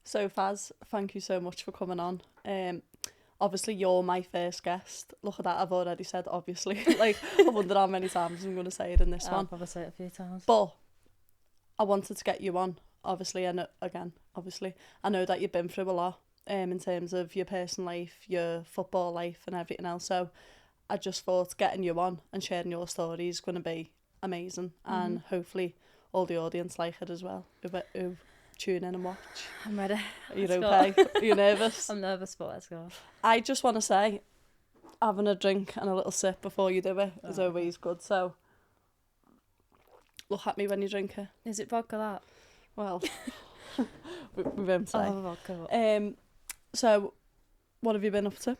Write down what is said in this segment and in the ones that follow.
So Faz, thank you so much for coming on. Obviously you're my first guest. Look at that, I've already said obviously. Like, I wonder how many times I'm going to say it in this I'll one. probably say it a few times. But I wanted to get you on, obviously, and obviously, I know that you've been through a lot in terms of your personal life, your football life and everything else. So I just thought getting you on and sharing your story is going to be amazing. And hopefully all the audience like it as well, who tune in and watch. I'm ready. Are you Let's okay? go. Are you nervous? I'm nervous, but let's go. I just want to say, having a drink and a little sip before you do it is always good. So look at me when you drink it. Is it vodka that? Well, we won't say. I'll have a vodka. So what have you been up to?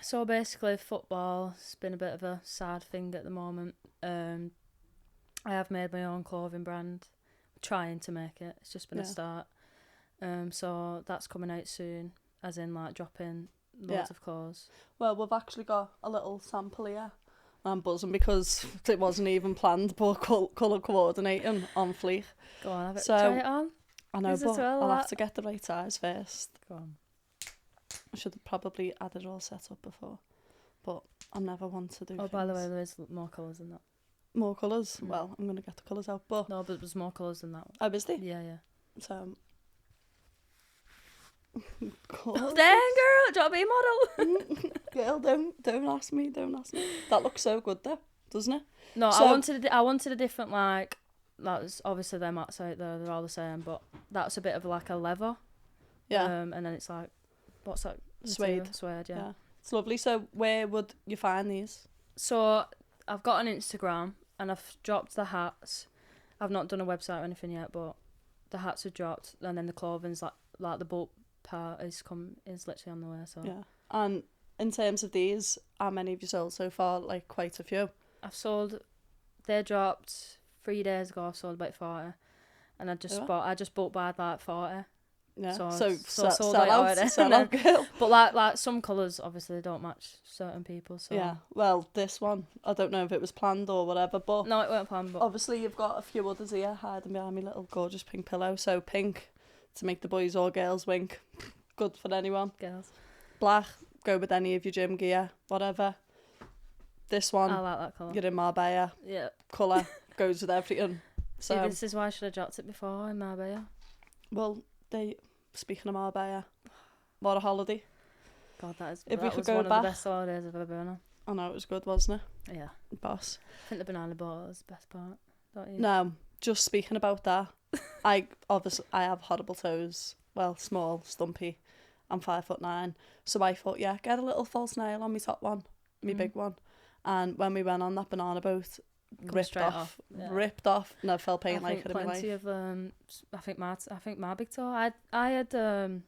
So basically football has been a bit of a sad thing at the moment. I have made my own clothing brand. Trying to make it. It's just been a start. So that's coming out soon, as in like dropping loads of clothes. Well, we've actually got a little sample here. I'm buzzing because it wasn't even planned, but colour coordinating on fleek. Go on, have it. So, try it on. I know, Is it but well, I'll that? have to get the right size first. Go on. I should have probably had it all set up before, but I'm never one to do Oh, things. by the way, there is more colours than that. More colours? Well, I'm going to get the colours out, but... No, but there's more colours than that one. Oh, is there? Yeah, yeah. So... Oh, dang, girl! Do you want to be a model? Girl, don't ask me. That looks so good though, doesn't it? No, So- I wanted a different, like... That's obviously them outside there, they're all the same, but that's a bit of like a leather. Yeah. And then it's like... What's that? Suede. Suede, yeah. It's lovely. So where would you find these? So I've got an Instagram and I've dropped the hats. I've not done a website or anything yet, but the hats are dropped, and then the clothing's like the bulk part is literally on the way. So Yeah. And in terms of these, how many have you sold so far? Like quite a few. I've sold. They dropped 3 days ago. I've sold about 40, and I just bought by like 40. Yeah. So sell sold out, out already. sell out, girl. But like some colours obviously don't match certain people. So Yeah. Well, this one, I don't know if it was planned or whatever, but no, it weren't planned. But obviously you've got a few others here hiding behind my little gorgeous pink pillow. So pink to make the boys or girls wink. Good for anyone. girls, Black, go with any of your gym gear, whatever. This one, I like that colour. you're in Marbella. Yeah. Colour goes with everything. See, So, this is why I should have dropped it before in Marbella. well, speaking of Marbella, what a holiday. God, that If we that could was go one of back- the best holidays I've ever been on. I know it was good, wasn't Yeah. it, boss? I think the banana boat was the best part, don't you? No, just speaking about that, I have horrible toes. Well, small, stumpy. I'm 5'9", so I thought, yeah, get a little false nail on my top one, my big one. And when we went on that banana boat, Come ripped straight off, yeah. ripped off. Never felt pain I like think it in my life. plenty of I think my big toe. I had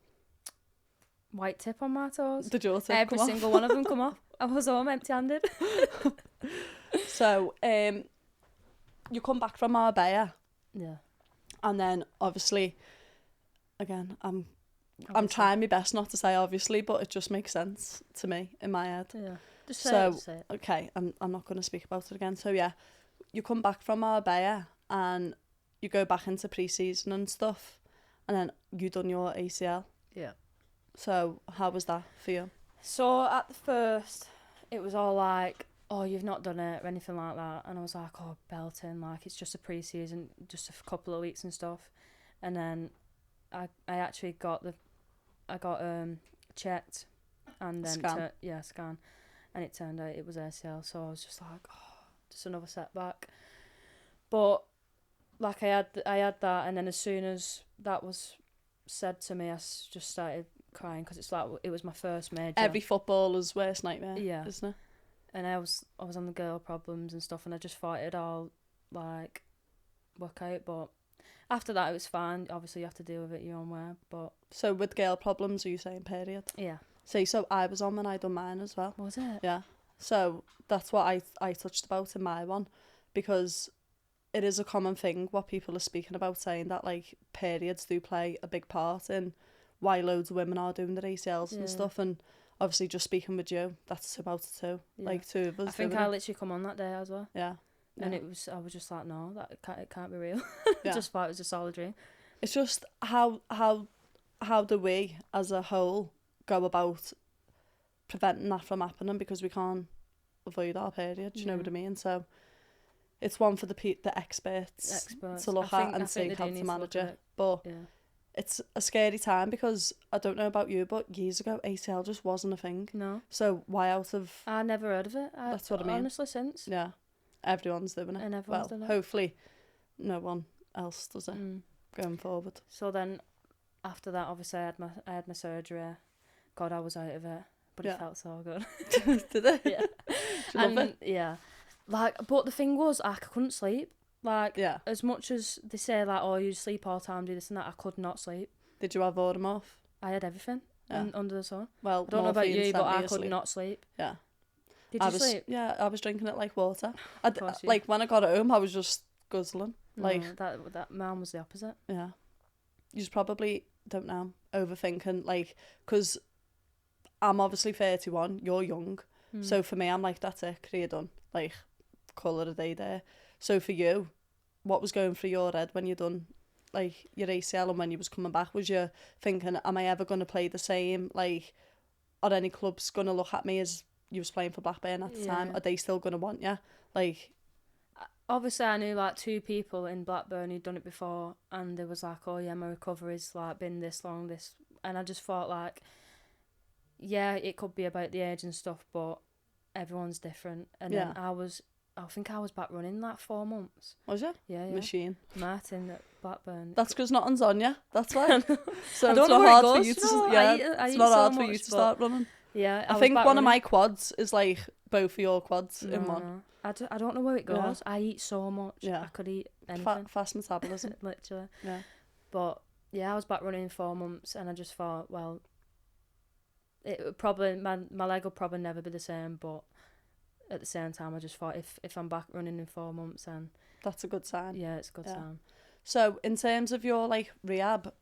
white tip on my toes. Did your tip Every come single off? one of them come off. I was home empty-handed. So, you come back from Marbella, Yeah. and then obviously, again, I'm Obviously. trying my best not to say obviously, but it just makes sense to me in my head. Yeah. Just So- say it. Okay, I'm not going to speak about it again. So yeah, you come back from Marbella and you go back into pre-season and stuff, and then you done your ACL. Yeah. So how was that for you? So at the first, it was all like, oh, you've not done it or anything like that. And I was like, oh, belting, like it's just a pre-season, just a couple of weeks and stuff. And then I actually got checked and then Scan. and it turned out it was ACL. So I was just like, oh, just another setback. But like I had that, and then as soon as that was said to me, just started crying because it's like it was my first major. Every footballer's worst nightmare, Yeah. isn't it? And I was on the girl problems and stuff, and I just thought it'd all like work out. But after that, it was fine. Obviously, you have to deal with it your own way. But So with girl problems, are you saying period? yeah, See, so I was on when I done mine as well. was it? Yeah. So that's what I touched about in my one, because it is a common thing what people are speaking about, saying that like periods do play a big part in why loads of women are doing their ACLs Yeah. and stuff. And obviously just speaking with you, that's about it too. Yeah. Like two of us I think doing I it. literally come on that day as well, Yeah. and Yeah. I was just like, no, it can't be real. Yeah. Just thought it was just all a dream. It's just how do we as a whole go about preventing that from happening, because we can't avoid our period. Do you know what I mean? So it's one for the experts to look at and see how to manage it. But it's a scary time, because I don't know about you, but years ago ACL just wasn't a thing. No. So why out of... I never heard of it. That's what I mean. Honestly, since. Yeah. Everyone's doing it. And everyone's doing it. Hopefully no one else does it going forward. So then after that, obviously I had my surgery. God, I was out of it. But it felt so good. Did it? Yeah. Did you love it? Yeah. Like, but the thing was, I couldn't sleep. Like, as much as they say, like, oh, you sleep all the time, do this and that, I could not sleep. Did you have Audemars? I had everything under the sun. Well, I don't know about you, but I could not sleep. Yeah. Did you sleep? Yeah, I was drinking it like water. Like, when I got home, I was just guzzling. Like, that man was the opposite. Yeah. You just probably, don't know, overthinking, like, because I'm obviously 31, you're young. So for me, I'm like, that's it, career done. Like, call it a day there. So for you, what was going through your head when you done, like, your ACL, and when you was coming back? Was you thinking, am I ever going to play the same? Like, are any clubs going to look at me as you was playing for Blackburn at the time? Are they still going to want you? Like... Obviously, I knew, like, 2 people in Blackburn who'd done it before, and they was like, oh, yeah, my recovery's, like, been this long, this... And I just thought, like... Yeah, it could be about the age and stuff, but everyone's different. And then I think I was back running like 4 months. Was you? Yeah. Machine. Martin at Blackburn. That's because nothing's on you. That's why. So I don't it's know not where hard it goes, for you to. I it's eat not so hard for much, you to start running. Yeah, I think one of my quads is like both of your quads in one. No. I don't know where it goes. I eat so much. Yeah. I could eat anything. Fast metabolism. Literally. Yeah. But yeah, I was back running 4 months, and I just thought, well, it would probably my leg will probably never be the same, but at the same time I just thought if I'm back running in 4 months, then that's a good sign. Yeah, it's a good sign. So in terms of your like rehab,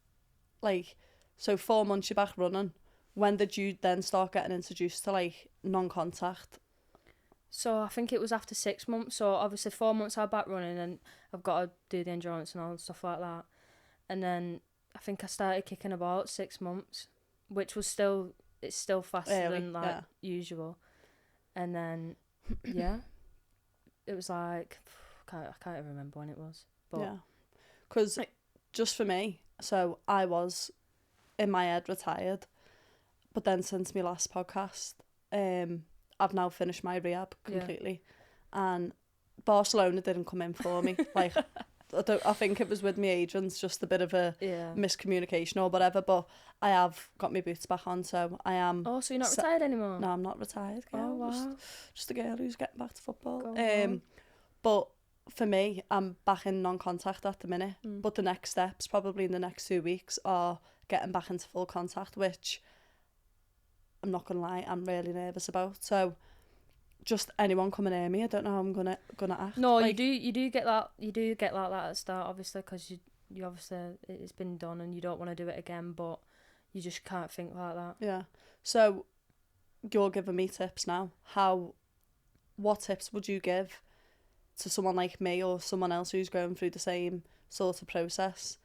like, so 4 months you're back running, when did you then start getting introduced to like non-contact? So I think it was after 6 months. So obviously 4 months I was back running, and I've got to do the endurance and all stuff like that, and then I think I started kicking about 6 months, which was still faster than like usual. And then it was like I can't even remember when it was, but because just for me, so I was in my head retired, but then since my last podcast I've now finished my rehab completely, and Barcelona didn't come in for me. Like, I think it was with my agents, just a bit of a miscommunication or whatever, but I have got my boots back on, so I am... Oh, so you're not retired anymore? No, I'm not retired, girl. Oh, wow. Just a girl who's getting back to football. Go but for me, I'm back in non-contact at the minute, but the next steps, probably in the next 2 weeks, are getting back into full contact, which I'm not going to lie, I'm really nervous about. So... just anyone coming near me, I don't know how I'm gonna act. No, like, you do get that like that at the start, obviously, because you obviously it's been done and you don't want to do it again, but you just can't think like that. Yeah. So you're giving me tips now. What tips would you give to someone like me or someone else who's going through the same sort of process?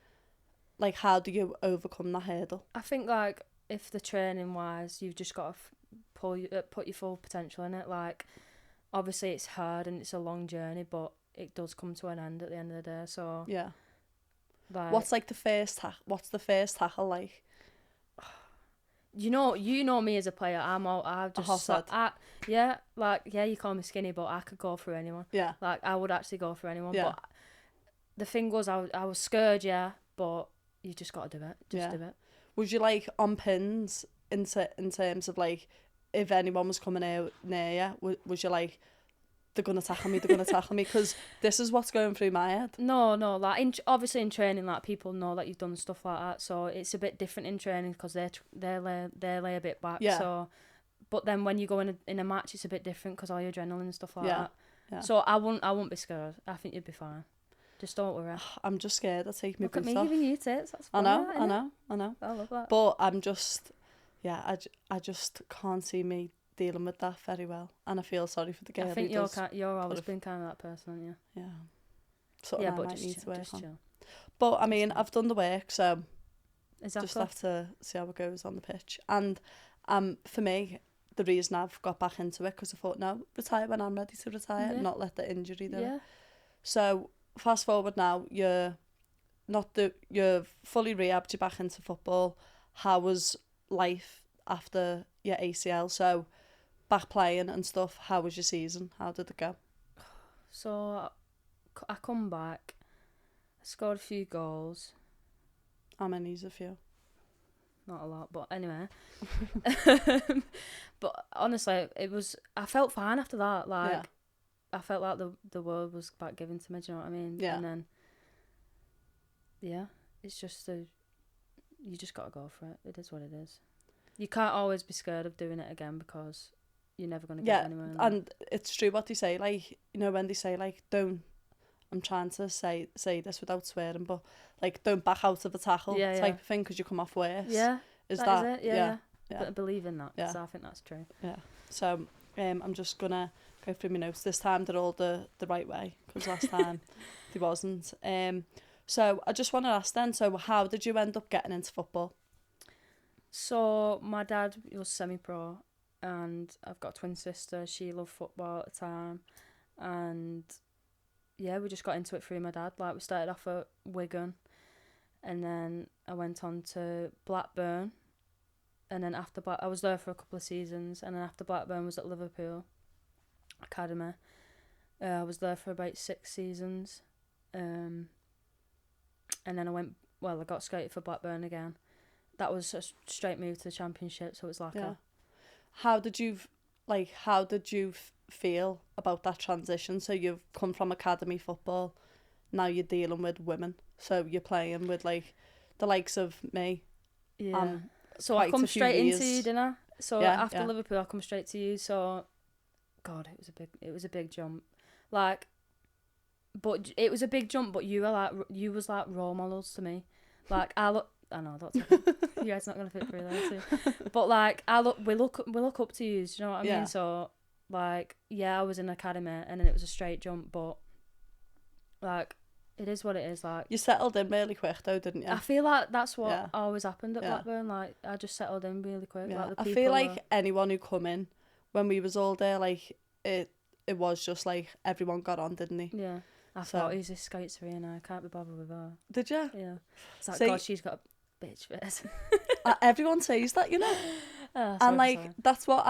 Like, how do you overcome that hurdle? I think, like, if the training wise, you've just got to put your full potential in it. Like, obviously it's hard and it's a long journey, but it does come to an end at the end of the day. So yeah, like, what's the first tackle like? You know me as a player. I you call me skinny, but I could go through anyone. Yeah, like I would actually go through anyone. Yeah. But the thing was, I was scared. Yeah, but you just got to do it. Do it. Would you like on pins in terms of like, if anyone was coming out near you, was you like, they're going to tackle me, because this is what's going through my head? No, like, obviously in training, like, people know that you've done stuff like that, so it's a bit different in training, because they lay a bit back, so, but then when you go in a match, it's a bit different, because all your adrenaline and stuff like that, so I won't be scared. I think you'd be fine. Just don't worry. I'm just scared. I'll take my boots off. Look at me giving you tips. That's funny, I know. I love that. But I'm just, I just can't see me dealing with that very well, and I feel sorry for the girl. I think you're always been kind of that person, haven't you? Yeah. Something I might need to work on. Chill. But I mean, I've done the work, so Exactly. just have to see how it goes on the pitch. And for me, the reason I've got back into it, because I thought, no, retire when I'm ready to retire, not let the injury do it. So fast forward now, you're fully rehabbed, you're back into football. How was life after your ACL? So back playing and stuff, how was your season? How did it go? So I come back, I scored a few goals. How many's a few? Not a lot, but anyway. But honestly, I felt fine after that. Like, I felt like the world was back given to me, do you know what I mean? Yeah. And then, it's just you just got to go for it. It is what it is. You can't always be scared of doing it again because you're never going to get anywhere. And it's true what they say, like, you know, when they say, like, I'm trying to say this without swearing, but, like, don't back out of a tackle type of thing because you come off worse. Yeah. Is that? Is it? Yeah. But I believe in that because I think that's true. Yeah. So I'm just going to go through my notes. This time they're all the right way because last time they wasn't. So I just want to ask then, so how did you end up getting into football? So my dad was semi-pro and I've got a twin sister. She loved football at the time. And yeah, we just got into it through my dad. Like, we started off at Wigan and then I went on to Blackburn. And then after I was there for a couple of seasons, and then after Blackburn was at Liverpool Academy. I was there for about 6 seasons. And then I got scouted for Blackburn again. That was a straight move to the Championship, so it was like How did you feel about that transition? So you've come from academy football, now you're dealing with women, so you're playing with, like, the likes of me. Yeah. So I come straight into you, didn't I? So after Liverpool, I come straight to you. So, God, it was a big jump. Like, but it was a big jump. But you was like role models to me. Like, I know that's you guys not gonna fit through there too. But like, we look up to you. Do you know what I mean? So like, I was in academy, and then it was a straight jump. But like, it is what it is. Like, you settled in really quick though, didn't you? I feel like that's what always happened at Blackburn. Like, I just settled in really quick. Yeah. Like, I feel like anyone who come in when we was all there, like, it was just like everyone got on, didn't he? Yeah. I thought, who's this scout Serena? I can't be bothered with her. Did you? Yeah. It's like, God, she's got a bitch face. Everyone says that, you know. And like, that's what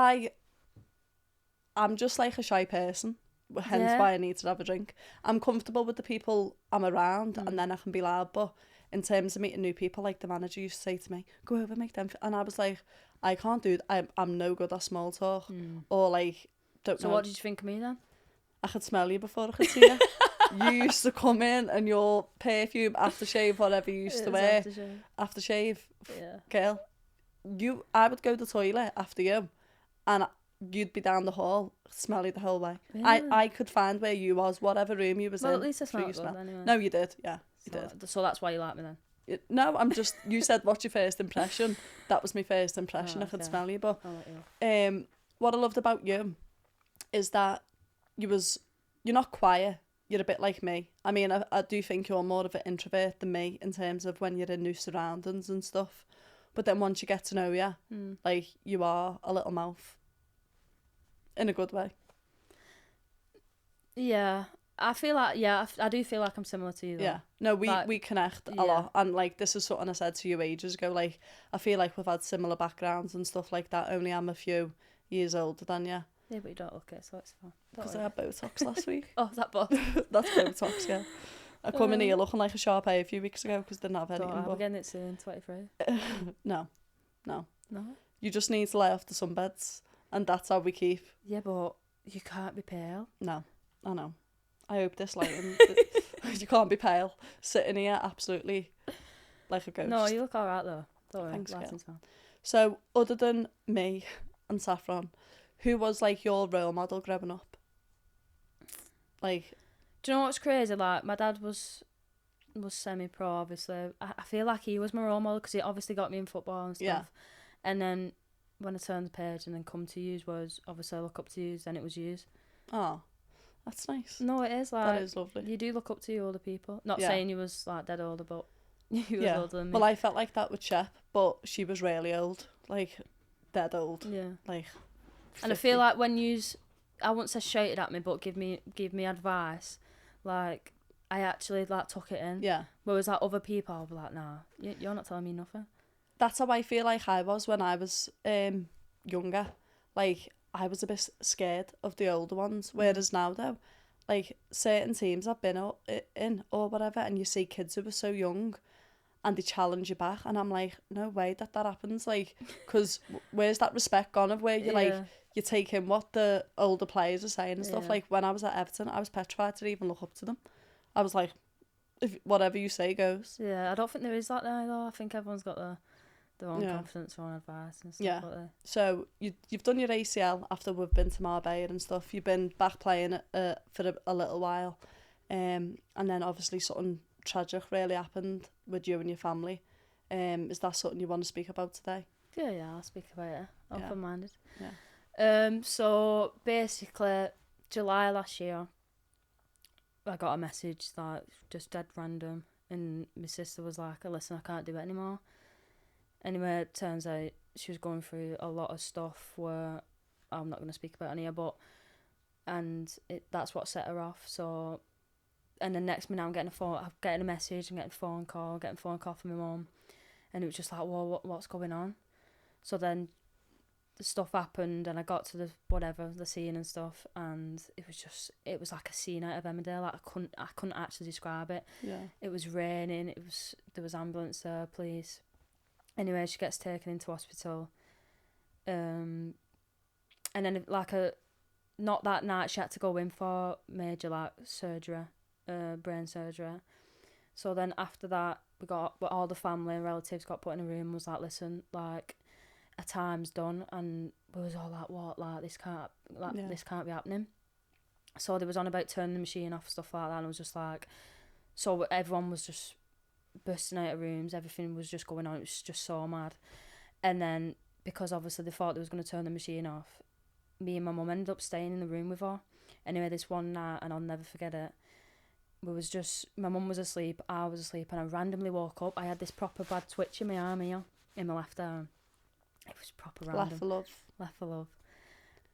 I'm just like a shy person. Hence why I need to have a drink. I'm comfortable with the people I'm around, and then I can be loud. But in terms of meeting new people, like the manager used to say to me, go over, make them and I was like, I can't do that. I'm no good at small talk. Or like, don't know. So what did you think of me then? I could smell you before I could see you. You used to come in and your perfume, aftershave, whatever you used to wear, aftershave, girl, I would go to the toilet after you and you'd be down the hall, smelly the whole way. Really? I could find where you was, whatever room you was in. Well, at least I smelled good anyway. No, you did, you did. So that's why you like me then? No, I'm just, you said what's your first impression? That was my first impression. I could smell you. But what I loved about you is that you're not quiet. You're a bit like me. I mean, I do think you're more of an introvert than me in terms of when you're in new surroundings and stuff. But then once you get to know you, like, you are a little mouth. In a good way. Yeah. I feel like, I do feel like I'm similar to you though. Yeah. No, we connect a lot. And like, this is something I said to you ages ago. Like, I feel like we've had similar backgrounds and stuff like that. Only I'm a few years older than you. Yeah, but you don't look it, so it's fine. Because I had Botox last week. Oh, is that both? That's Botox, yeah. I come in here looking like a Sharpay a few weeks ago because they didn't have anything. I'm getting it soon, 23. No. No? You just need to lay off the sunbeds, and that's how we keep. Yeah, but you can't be pale. No, I know. I hope this lighting... you can't be pale. Sitting here absolutely like a ghost. No, you look alright though. Don't worry. Thanks, girl. So, other than me and Saffron, who was like your role model growing up? Like, do you know what's crazy? Like, my dad was semi-pro, obviously. I feel like he was my role model because he obviously got me in football and stuff. Yeah. And then when I turned the page and then come to yous was obviously I look up to yous, then it was yous. Oh, That's nice. No, it is, like... That is lovely. You do look up to your older people. Not Yeah. saying you was, like, dead older, but you was older than me. Well, I felt like that with Shep, but she was really old. Like, dead old. Yeah. Like, 50. And I feel like when yous... I wouldn't say shouted at me, but give me advice, like, I actually, like, took it in. Yeah. Whereas, like, other people, I'll be like, nah, you're not telling me nothing. That's how I feel like I was when I was younger. Like, I was a bit scared of the older ones. Whereas now, though, like, certain teams I've been in or whatever, and you see kids who were so young and they challenge you back, and I'm like, no way that happens. Like, because where's that respect gone of where you're like, you take in what the older players are saying and stuff. Like, when I was at Everton, I was petrified to even look up to them. I was like, if whatever you say goes. Yeah, I don't think there is that now, though. I think everyone's got their own confidence, their own advice and stuff like that. So you've done your ACL after we've been to Marbella and stuff. You've been back playing for a little while, and then obviously something tragic really happened with you and your family. Is that something you want to speak about today? Yeah, I'll speak about it. Open-minded. Yeah. So basically, July last year, I got a message that just dead random, and my sister was like, "Listen, I can't do it anymore." Anyway, it turns out she was going through a lot of stuff where I'm not going to speak about it here, but that's what set her off. So, and then next minute I'm getting a message, I'm getting a phone call from my mum, and it was just like, "Whoa, what's going on?" So then the stuff happened, and I got to the scene and stuff, and it was like a scene out of Emmerdale. Like I couldn't actually describe it. Yeah. It was raining. There was ambulance there, police. Anyway, she gets taken into hospital. And then not that night, she had to go in for major surgery, brain surgery. So then after that, all the family and relatives got put in a room and was like, "Listen, like, a time's done," and we was all like, "What? Like, this can't be happening." So they was on about turning the machine off, stuff like that, and it was just like, so everyone was just bursting out of rooms, everything was just going on, it was just so mad. And then, because obviously they thought they was going to turn the machine off, me and my mum ended up staying in the room with her. Anyway, this one night, and I'll never forget it, my mum was asleep, I was asleep, and I randomly woke up. I had this proper bad twitch in my arm here, in my left arm. It was proper random. Left for love.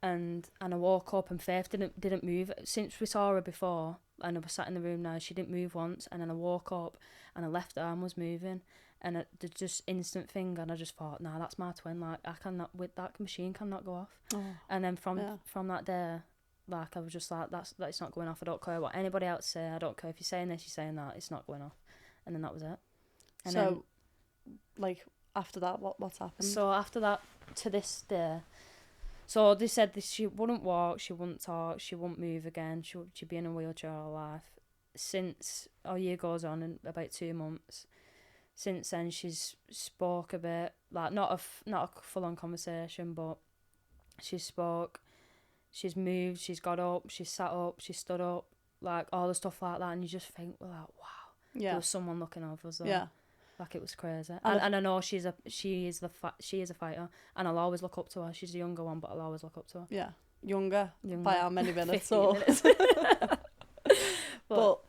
And I woke up, and Faith didn't move. Since we saw her before, and I was sat in the room now, she didn't move once. And then I woke up, and her left arm was moving, and the just instant thing, and I just thought, nah, that's my twin. Like, I cannot, with that machine cannot go off. Oh, and then from that day, like, I was just like, that's not going off. I don't care what anybody else say. I don't care if you're saying this, you're saying that. It's not going off. And then that was it. And so, then, like, after that, what's happened? So after that, to this day. So they said that she wouldn't walk, she wouldn't talk, she wouldn't move again, she'd be in a wheelchair all her life. Since our year goes on, in about 2 months, since then she's spoke a bit, like not a full-on conversation, but she spoke, she's moved, she's got up, she's sat up, she stood up, like all the stuff like that, and you just think, well, like, wow, there was someone looking over us. Yeah. Like, it was crazy. And I know she is a fighter, and I'll always look up to her. She's a younger one, but I'll always look up to her. Yeah. Younger. By how many minutes? 15 minutes. But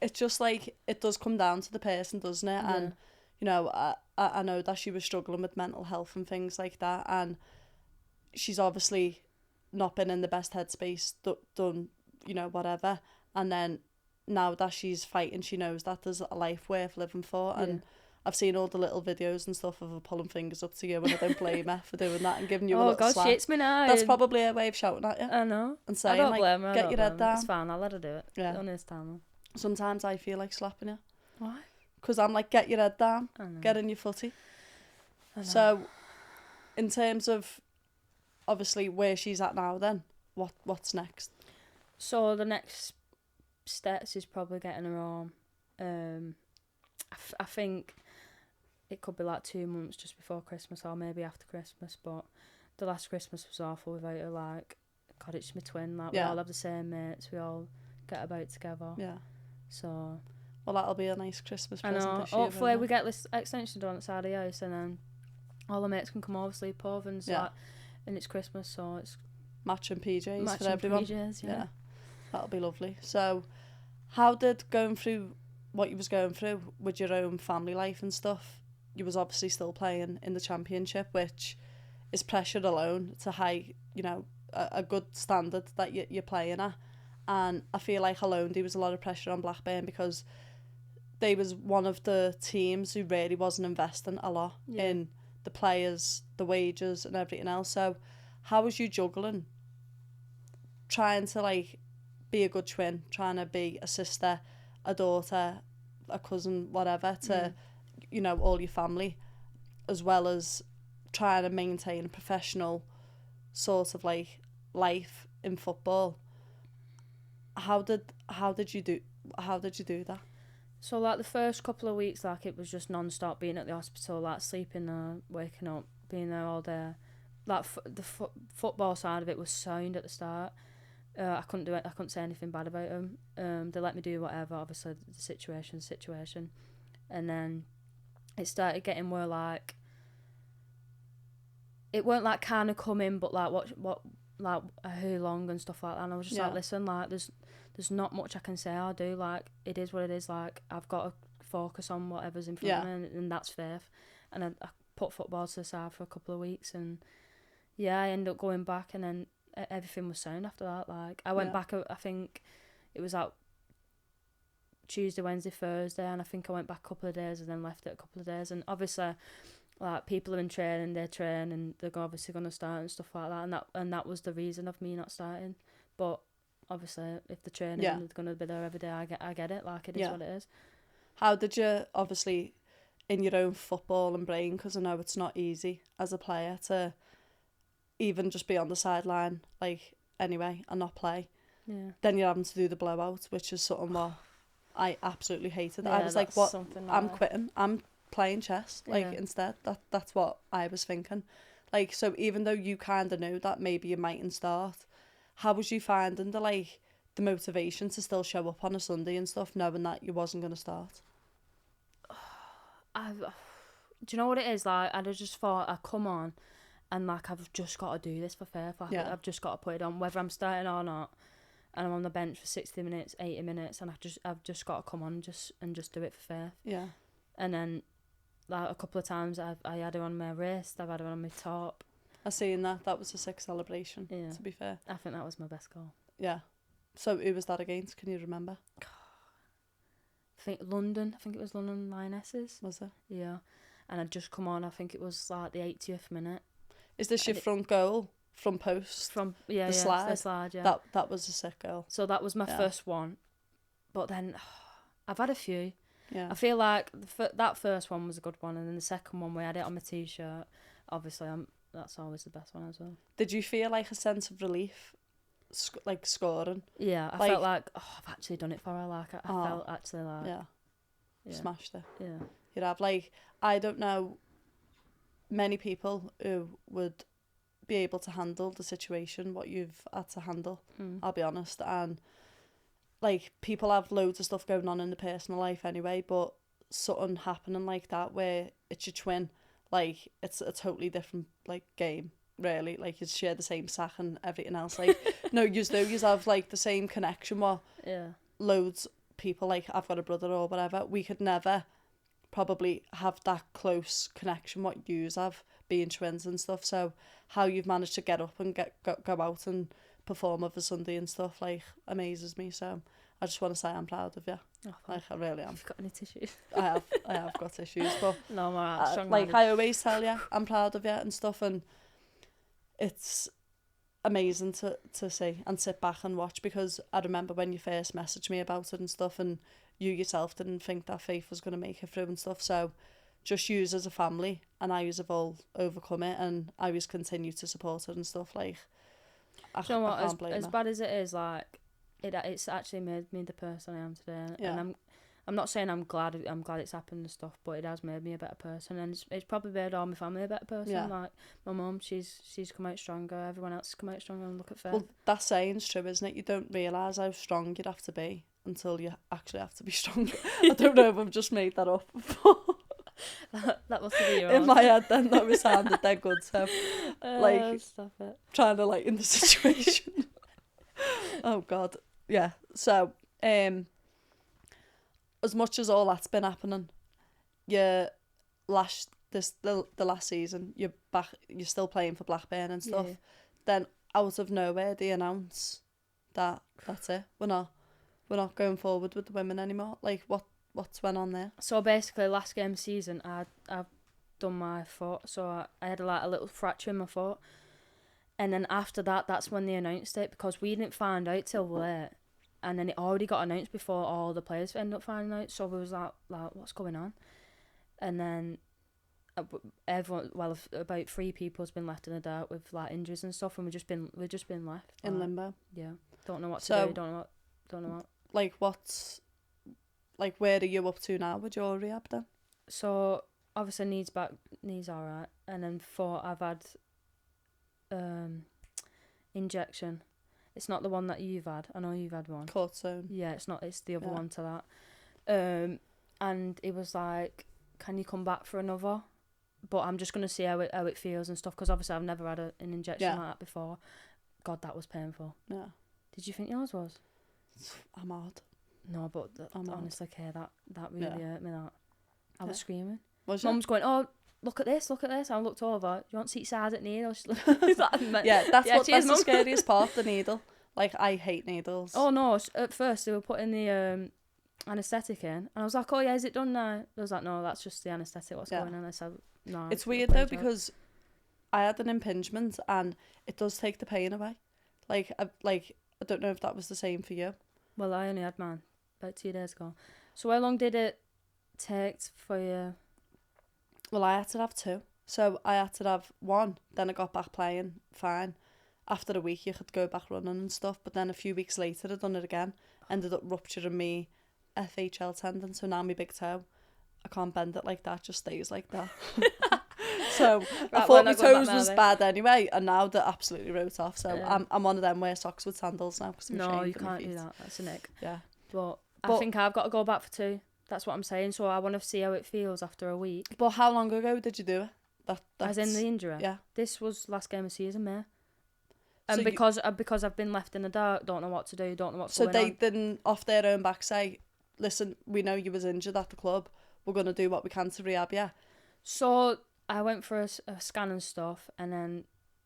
it's just like, it does come down to the person, doesn't it? Yeah. And, you know, I know that she was struggling with mental health and things like that, and she's obviously not been in the best headspace, done, you know, whatever. And then now that she's fighting, she knows that there's a life worth living for, and I've seen all the little videos and stuff of her pulling fingers up to you, and I don't blame her for doing that and giving you a little slap. Oh God, she hits me now. That's probably her way of shouting at you. I know. And saying, I don't blame her. Get your head down. It's fine, I'll let her do it. Yeah. On this time. Sometimes I feel like slapping you. Why? Because I'm like, get your head down. Get in your footy. So, in terms of, obviously, where she's at now then, what's next? So, the next steps is probably getting her home. I think it could be like 2 months just before Christmas, or maybe after Christmas, but the last Christmas was awful without her. Like, God, it's my twin, like, we all have the same mates, we all get about together. Yeah. So, well, that'll be a nice Christmas present this year. Hopefully we get this extension done outside the house, and then all the mates can come over, sleep over, and like, and it's Christmas, so it's matching PJs for everyone. PJs, yeah. That'll be lovely. So, how did going through what you was going through with your own family life and stuff, you was obviously still playing in the Championship, which is pressure alone. It's a high, you know, a good standard that you're playing at. And I feel like alone there was a lot of pressure on Blackburn because they was one of the teams who really wasn't investing a lot in the players, the wages and everything else. So how was you juggling trying to like be a good twin, trying to be a sister, a daughter, a cousin, whatever, to, you know, all your family, as well as trying to maintain a professional sort of like life in football? How did you do that? So like the first couple of weeks, like it was just non-stop being at the hospital, like sleeping there, waking up, being there all day. Like the football side of it was sound at the start. I couldn't say anything bad about them. They let me do whatever. Obviously, the situation, and then it started getting more like, it weren't like kind of coming, but like what like how long and stuff like that. And I was just like, listen, like there's not much I can say or do. Like it is what it is. Like I've got to focus on whatever's in front of me, and that's faith. And I put football to the side for a couple of weeks, and I ended up going back, and then everything was sound after that. Like I went back, I think it was like Tuesday, Wednesday, Thursday, and I think I went back a couple of days and then left it a couple of days. And obviously, like people are in training, they train, and they're obviously going to start and stuff like that. And that was the reason of me not starting. But obviously, if the training is going to be there every day, I get it. Like it is what it is. How did you, obviously, in your own football and brain, because I know it's not easy as a player to even just be on the sideline, like, anyway, and not play. Yeah. Then you're having to do the blowout, which is something what I absolutely hated. I was like, what? I'm quitting. I'm playing chess, like, instead. That's what I was thinking. Like, so even though you kind of knew that maybe you mightn't start, how was you finding the motivation to still show up on a Sunday and stuff, knowing that you wasn't going to start? Do you know what it is? Like, I just thought, I'd come on, and like I've just got to do this for fair. I've just got to put it on, whether I'm starting or not. And I'm on the bench for 60 minutes, 80 minutes, and I've just got to come on and just do it for fair. Yeah. And then, like a couple of times, I had her on my wrist, I've had her on my top. I seen that. That was a sick celebration. Yeah. To be fair, I think that was my best goal. Yeah. So who was that against? Can you remember? I think London. I think it was London Lionesses. Was it? Yeah. And I'd just come on. I think it was like the 80th minute. Is this your front goal? Front post? The slide, yeah. That was a sick goal. So that was my first one. But then, I've had a few. Yeah. I feel like that first one was a good one, and then the second one, we had it on my T-shirt. Obviously, that's always the best one as well. Did you feel like a sense of relief, like scoring? Yeah, I felt like, I've actually done it for her. Like, I felt actually like... Yeah. Smashed it. Yeah. You'd have, like, I don't know many people who would be able to handle the situation what you've had to handle, I'll be honest. And like, people have loads of stuff going on in their personal life anyway, but something happening like that where it's your twin, like, it's a totally different like game, really. Like, you share the same sack and everything else. Like, no, you have like the same connection with loads people. Like, I've got a brother or whatever, we could never probably have that close connection what yous have, being twins and stuff. So how you've managed to get up and go out and perform over Sunday and stuff, like, amazes me. So I just want to say I'm proud of you. Like, I really am. Have you got any tissues? I have got tissues, but no, I'm strong. Like, I always tell you, I'm proud of you and stuff, and it's amazing to see and sit back and watch, because I remember when you first messaged me about it and stuff, and you yourself didn't think that Faith was going to make it through and stuff. So just use as a family, and I use have all overcome it, and I always continue to support it and stuff. Like, I can't blame as bad as it is, like, it's actually made me the person I am today. Yeah. And I'm not saying I'm glad it's happened and stuff, but it has made me a better person, and it's probably made all my family a better person. Yeah. Like, my mum, she's come out stronger, everyone else has come out stronger, and look at Faith. Well, that saying's true, isn't it? You don't realise how strong you'd have to be until you actually have to be stronger. I don't know if I've just made that up. that must be your in my head then, that was sounded dead good. So like, stop it. Trying to lighten the situation. Oh God. Yeah. So, as much as all that's been happening, the last season, you're still playing for Blackburn and stuff. Yeah. Then out of nowhere, they announce that that's it. We're not going forward with the women anymore. Like, what's went on there? So basically, last game of season, I've done my foot, so I had a little fracture in my foot, and then after that, that's when they announced it, because we didn't find out till late, and then it already got announced before all the players ended up finding out. So we was like what's going on? And then everyone, about 3 people's been left in the dark with like injuries and stuff, and we've just been left in limbo. Yeah, don't know what to do. Don't know what. Like, where are you up to now with your rehab then? So obviously knees alright, and then I've had injection. It's not the one that you've had. I know you've had one. Cortisone. Yeah, it's not. It's the other one to that. And it was like, can you come back for another? But I'm just gonna see how it feels and stuff, because obviously I've never had an injection like that before. God, that was painful. Yeah. Did you think yours was? I'm hard. No, but honestly, okay, that really hurt me. That I was screaming. Mum's going, oh, look at this. I looked over. You want to see size at needles? Yeah, that's the scariest part, the needle. Like, I hate needles. Oh no! At first they were putting the anaesthetic in, and I was like, oh yeah, is it done now? They was like, no, that's just the anaesthetic. What's going on? I said, no. It's weird though, because I had an impingement and it does take the pain away. I don't know if that was the same for you. Well, I only had mine about 2 days ago. So how long did it take for you? Well, I had to have 2. So I had to have 1, then I got back playing fine. After a week, you could go back running and stuff, but then a few weeks later, I'd done it again. Ended up rupturing me FHL tendon, so now my big toe, I can't bend it like that, just stays like that. So I thought my toes was bad anyway, and now they're absolutely wrote off. So I'm one of them wear socks with sandals now, because I'm no, ashamed you of my can't feet. do that. That's a nick. Yeah, but I think I've got to go back for 2. That's what I'm saying. So I want to see how it feels after a week. But how long ago did you do it? As in the injury? Yeah. This was last game of season, May. And so because I've been left in the dark, don't know what to do, don't know what's going on. So they didn't, off their own back, say, listen, we know you was injured at the club, we're going to do what we can to rehab you. So I went for a scan and stuff, and then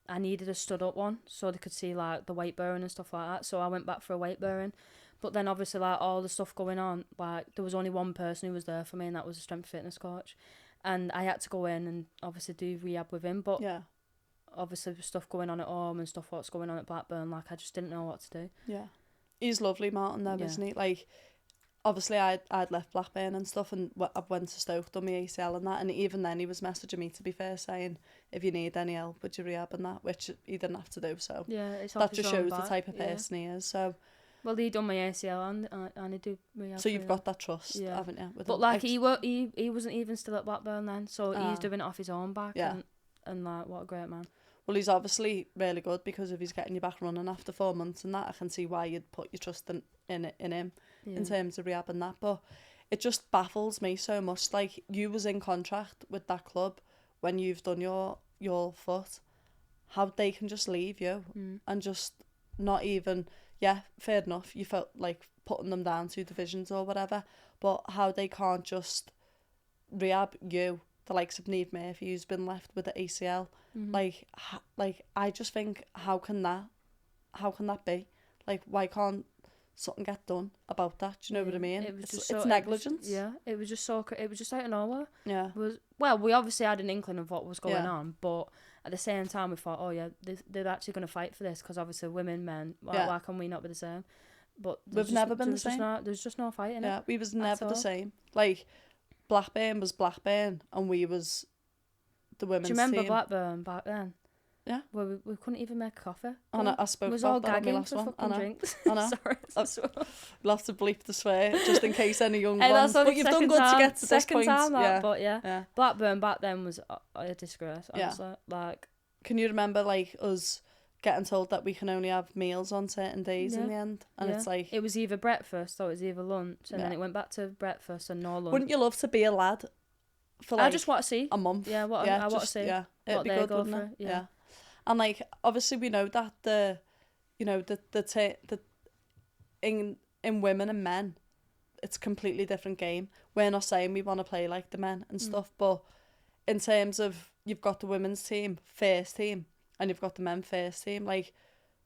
I needed a stood up one so they could see like the weight bearing and stuff like that. So I went back for a weight bearing. But then obviously like all the stuff going on, like there was only one person who was there for me, and that was a strength fitness coach. And I had to go in and obviously do rehab with him. But obviously stuff going on at home and stuff what's going on at Blackburn, like I just didn't know what to do. Yeah. He's lovely, Martin, though, isn't he? Like, obviously I'd left Blackburn and stuff, and I went to Stoke, done my ACL and that, and even then he was messaging me, to be fair, saying if you need any help with your rehab and that, which he didn't have to do. So yeah, it's that just shows the type of person he is. So well, he done my ACL and he do rehab. So you've got that trust, haven't you? But him? Like he wasn't even still at Blackburn then, so he's doing it off his own back. And like, what a great man. Well, he's obviously really good, because if he's getting you back running after 4 months and that, I can see why you'd put your trust in him in terms of rehab and that. But it just baffles me so much. Like, you was in contract with that club when you've done your foot. How they can just leave you and just not even, fair enough, you felt like putting them down 2 divisions or whatever, but how they can't just rehab you, the likes of Niamh Murphy, who's been left with the ACL. Like I just think, how can that be? Like, why can't something get done about that? Do you know what I mean? It's negligence. It was just so. It was just out of nowhere. Yeah. We obviously had an inkling of what was going on, but at the same time we thought, oh yeah, they're actually going to fight for this, because obviously women, men, why can we not be the same? But we've never been the same. There's just no fight in it. Yeah, we was never the same. Like, Blackburn was Blackburn, and we was the women's team. Do you remember Blackburn back then? Yeah. Well, we couldn't even make coffee. And I spoke about that on my last one. Drinks. I know. Sorry. We'll have to bleep the swear, just in case any young ones. But you've done good to get to this point. But Blackburn back then was a disgrace, honestly. Like, can you remember, like, us getting told that we can only have meals on certain days in the end? And it's like, it was either breakfast or it was either lunch, and then it went back to breakfast and no lunch. Wouldn't you love to be a lad for, like, I just want to see a month? I want to see. Yeah, it'd be good, wouldn't it? Yeah. And like, obviously we know that in women and men, it's a completely different game. We're not saying we want to play like the men and stuff, but in terms of, you've got the women's team, first team, and you've got the men first team, like,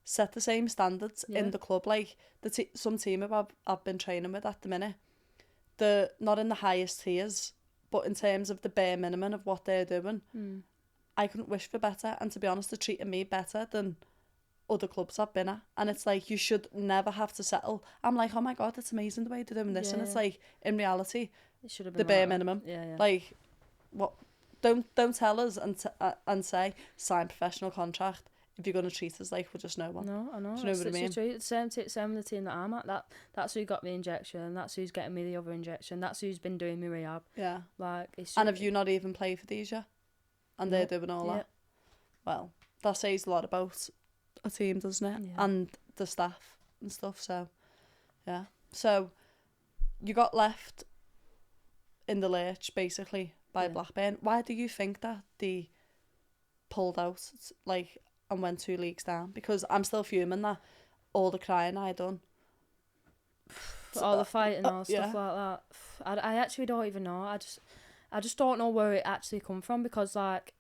set the same standards in the club. Like, some team I've been training with at the minute, they're not in the highest tiers, but in terms of the bare minimum of what they're doing, I couldn't wish for better. And to be honest, they're treating me better than other clubs I've been at. And it's like, you should never have to settle. I'm like, oh my God, it's amazing the way they're doing this. And it's like, in reality, it should have been the bare minimum. Like, what? Don't tell us and say, sign professional contract if you're going to treat us like we're just no one. No, I know. Do you know what I mean? True. Same with the team that I'm at. That's who got me injection. That's who's getting me the other injection. That's who's been doing me rehab. Yeah. Like, it's and have you not even played for these yet? And they're doing all that? Well, that says a lot about a team, doesn't it? Yeah. And the staff and stuff. So, yeah. So, you got left in the lurch, basically, by Blackburn. Why do you think that they pulled out, like, and went 2 leagues down? Because I'm still fuming that all the crying I done, all the fighting, all stuff like that. I actually don't even know. I just don't know where it actually come from, because like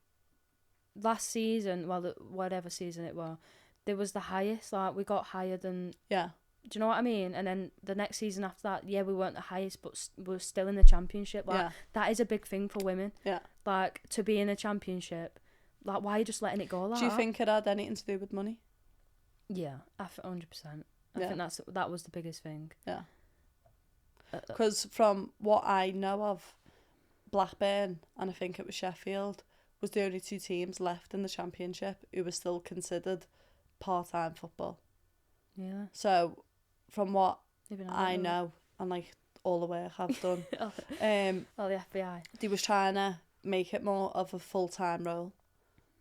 last season, well, whatever season it was, there was the highest. Like, we got higher than. Yeah. Do you know what I mean? And then the next season after that, we weren't the highest, but we were still in the championship. Like, that is a big thing for women. Yeah. Like, to be in a championship. Like, why are you just letting it go like Do you that? think it had anything to do with money? Yeah, 100%. I think that was the biggest thing. Yeah. Because from what I know of, Blackburn, and I think it was Sheffield, was the only 2 teams left in the championship who were still considered part-time football. Yeah. So, from what I know, and like all the work I've done, the FBI, they was trying to make it more of a full-time role.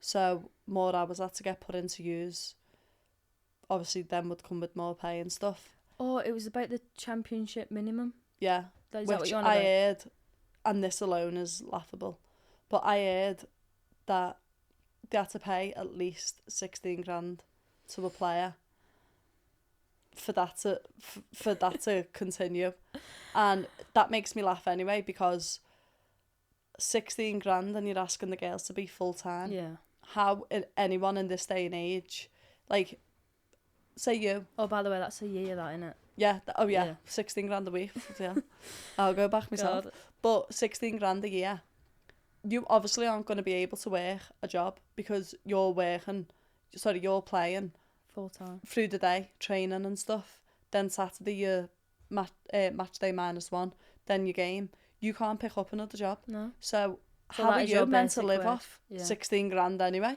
So, more hours had to get put into use. Obviously, then would come with more pay and stuff. Oh, it was about the championship minimum? Yeah. Is that what which you're on I about? heard, and this alone is laughable, but I heard that they had to pay at least 16 grand to a player for that to continue. And that makes me laugh anyway, because 16 grand and you're asking the girls to be full-time. Yeah. How anyone in this day and age, like, say you. Oh, by the way, that's a year, that, innit? Yeah. 16 grand a week. Yeah. I'll go back myself. God. But 16 grand a year, you obviously aren't going to be able to work a job, because you're playing Full-time. through the day, training and stuff. Then Saturday, you're match day -1. Then your game. You can't pick up another job. No. So how that are is you your meant to basic live wage. off 16 grand anyway?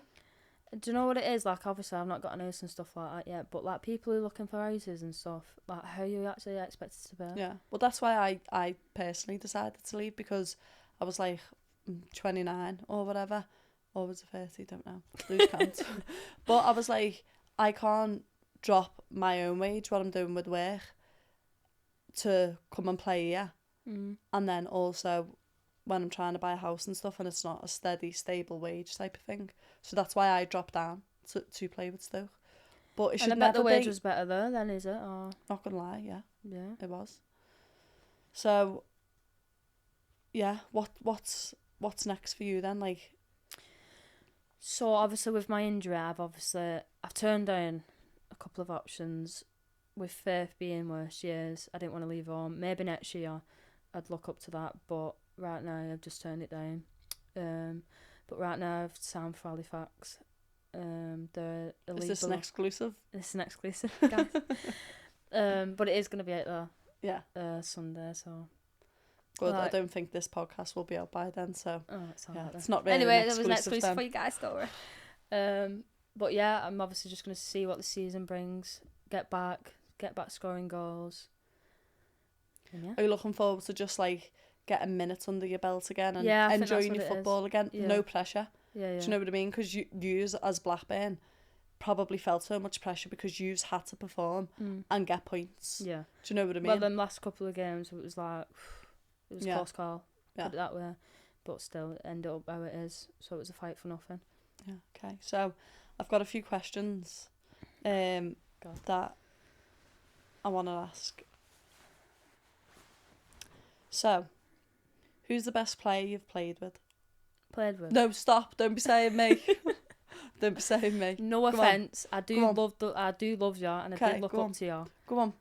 Do you know what it is? Like, obviously, I've not got a house and stuff like that yet, but like, people who are looking for houses and stuff, like, how are you actually expected to pay? Yeah. Well, that's why I personally decided to leave, because I was like 29 or whatever, or was it 30? Don't know. Lose count. But I was like, I can't drop my own wage, what I'm doing with work, to come and play here. And then also when I'm trying to buy a house and stuff, and it's not a steady, stable wage type of thing. So that's why I dropped down to play with Stoke. But it should and I bet never the wage be, was better there then, is it? Or not gonna lie, yeah, yeah. it was. So yeah, what's next for you then? Like, so obviously with my injury, I've turned down a couple of options, with Faith being worse years. I didn't want to leave home. Maybe next year I'd look up to that, but right now I've just turned it down. But right now I've signed for Halifax. They're illegal. is this an exclusive? This is an exclusive, guys. But it is going to be out there. Yeah. Sunday, so. Good. I don't think this podcast will be out by then, so. Oh, it's all yeah, right then. it's not really anyway, an there was an exclusive then. for you guys, don't worry. But yeah, I'm obviously just going to see what the season brings. Get back scoring goals. And yeah. Are you looking forward to just like getting minutes under your belt again and I think enjoying that's your what it football is. again? Yeah. No pressure. Yeah. Do you know what I mean? Because you as Blackburn probably felt so much pressure because you had to perform and get points. Yeah. Do you know what I mean? Well, them last couple of games, it was like, it was a close call. Yeah. Put it that way. But still, it ended up how it is. So it was a fight for nothing. Yeah. Okay. So I've got a few questions that I want to ask. So, who's the best player you've played with? Played with? No, stop. Don't be saying me. Don't be saying me. No offence. I do love you, and I Okay, did look go up on. to you. Go on.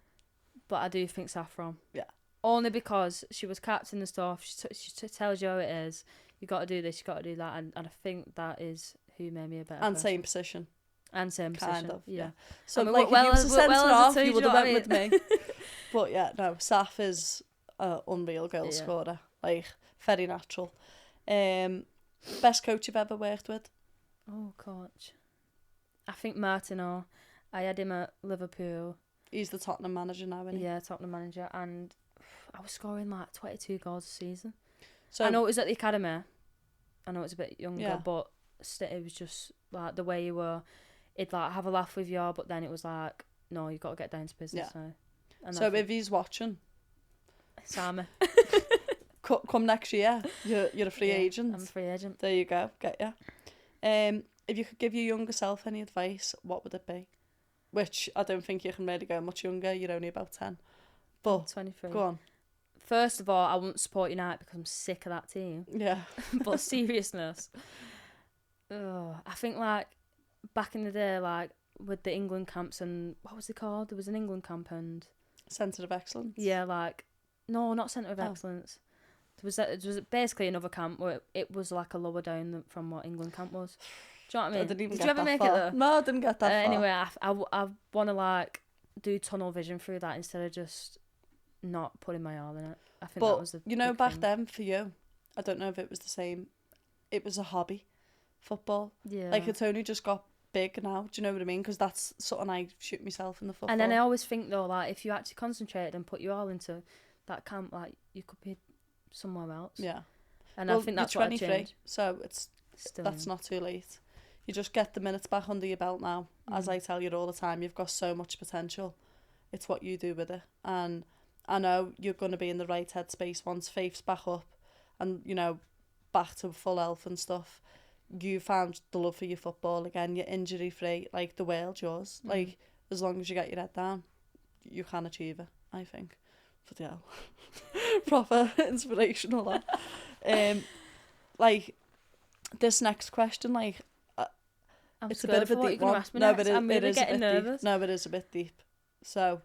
But I do think Saffron. Yeah. Only because she was captain and stuff. She tells you how it is. You got to do this. You got to do that, and I think that is who made me a better. And person. same position. And same Kind position. of. Yeah. So I mean, like, well, if you was a centre half, you would have went with me. me. But yeah, no, Saf is an unreal goal scorer. Like, very natural. Best coach you've ever worked with? Oh, coach. I think Martino. I had him at Liverpool. He's the Tottenham manager now, isn't he? Yeah, Tottenham manager. And I was scoring like 22 goals a season. So I know it was at the academy. I know it's a bit younger, Yeah. but it was just like the way you were. It'd like have a laugh with you, but then it was like, no, you got to get down to business now. And so if he's watching, Sammy, come next year, you're a free agent. I'm a free agent. There you go, get ya. If you could give your younger self any advice, what would it be? Which I don't think you can really go much younger. You're only about 10. But 23. go on. First of all, I wouldn't support United because I'm sick of that team. Yeah. But seriousness, I think like back in the day, like with the England camps and what was it called? There was an England camp and Centre of Excellence. yeah, like no, not Centre of Excellence. There was basically another camp where it was like a lower down from what England camp was. Do you know what I mean? I didn't even Did get you ever that make far. it there? No, I didn't get that far. Anyway, I want to like do tunnel vision through that instead of just not putting my all in it. I think that was the big back thing. then for you, I don't know if it was the same. It was a hobby, football. Yeah. Like it's only just got big now. Do you know what I mean? Because that's something I shoot myself in the football. And then I always think though, like if you actually concentrated and put your all into that camp, like you could be somewhere else. Yeah. And well, I think that's you're what 23, changed. so that's not too late. You just get the minutes back under your belt now. As I tell you all the time, you've got so much potential. It's what you do with it. And I know you're going to be in the right headspace once Faith's back up and, you know, back to full health and stuff. You found the love for your football again. You're injury free. Like, the world's yours. Like, as long as you get your head down, you can achieve it, I think. But yeah, proper inspirational. That. Like, this next question, like, it's a bit of a deep one. No, but I'm really getting nervous. No, it is a bit deep. So,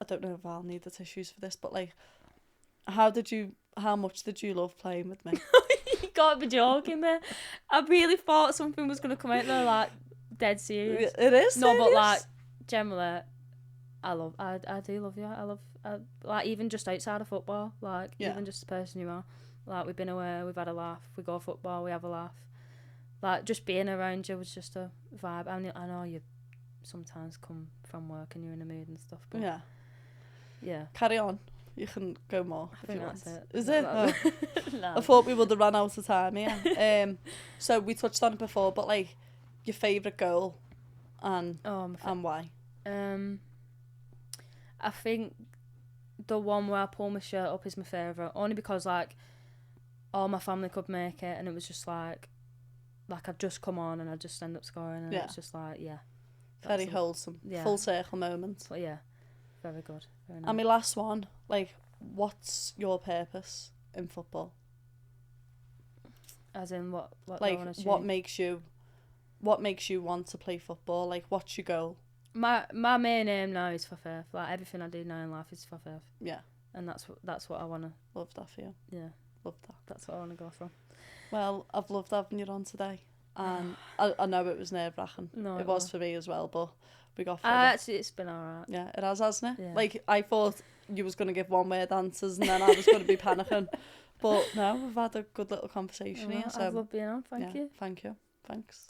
I don't know if I'll need the tissues for this, but like, how much did you love playing with me? You gotta be joking, man. I really thought something was gonna come out there like dead serious. It is. No, serious? but like generally, I do love you. Like even just outside of football, like even just the person you are. Like we've been away, we've had a laugh. We go football, we have a laugh. Like just being around you was just a vibe. I know you sometimes come from work and you're in a mood and stuff, but yeah. Carry on. You can go more I if think you that's want. it. Is it? Oh. No. I thought we would have run out of time. Yeah. So we touched on it before, but like your favourite goal and why? I think the one where I pull my shirt up is my favourite, only because like all my family could make it, and it was just like I've just come on and I just end up scoring, and it's just like very wholesome, full circle moment. But yeah, very good. Very nice. And my last one, like, what's your purpose in football? As in what like what makes you want to play football? Like, what's your goal? My main aim now is for Faith. Like everything I do now in life is for Faith. Yeah. And that's what I wanna. Love that for you. Yeah. Love that. That's what I wanna go for. Well, I've loved having you on today, and I know it was nerve-wracking. No, it was for me as well, but we got through it. Actually, it's been alright. Yeah, it has, hasn't it? Yeah. Like, I thought you was going to give one-word answers, and then I was going to be panicking. But no, we've had a good little conversation here. So I love being on. Thank you. Thank you. Thanks.